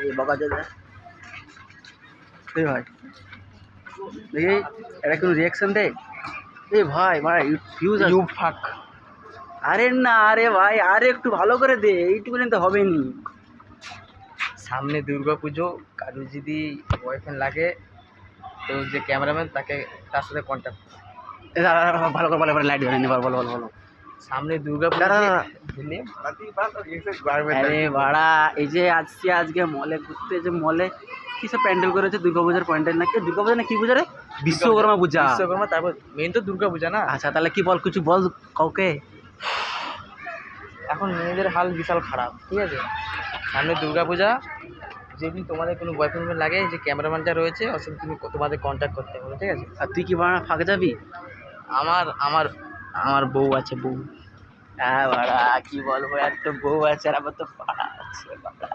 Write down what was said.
এই বাবা দাদা এই ভাই দেখি এটা কোনো রিয়াকশন দে। এ ভাই ভাই ফিউজ ইউ ফাক। আরে না আরে ভাই আরে একটু ভালো করে দে, এইটুকু তো হবে নি। সামনে দুর্গা পুজো, কারো যদি বয়ফ্রেন্ড লাগে তো যে ক্যামেরাম্যান তাকে তার সাথে কন্ট্যাক্ট। ভালো করে বলে লাইট ধরে নি, বলো বলো বলো। সামনে দুর্গা দাঁড়া, পুজো দাঁড়া। আরে বাড়া এই যে আজকে মলে ঘুরতে, যে মলে কি সব প্যান্ডেল করেছে, দুর্গা পূজার প্যান্ডেল নাকি দুর্গা পূজা না কি পূজা রে, বিশ্বকর্মা পূজা। বিশ্বকর্মা, তারপর মেন তো দুর্গা পূজা না। আচ্ছা তাহলে কি বল, কিছু বল কাউকে। এখন মেয়েদের হাল বিশাল খারাপ, ঠিক আছে। সামনে দুর্গা পূজা, যদি তোমাদের কোনো বয়ফ্রেন্ড লাগে, যে ক্যামেরাম্যানটা রয়েছে ওর সাথে তুমি তোমাদের কন্ট্যাক্ট করতে হবে, ঠিক আছে। আর তুই কি বাড়া ফাঁকে যাবি? আমার আমার আমার বউ আছে, বউ। হ্যাঁ বাড়া কি বলবো, এত বউ আছে আর আমার তো পাড়া আছে বাড়া।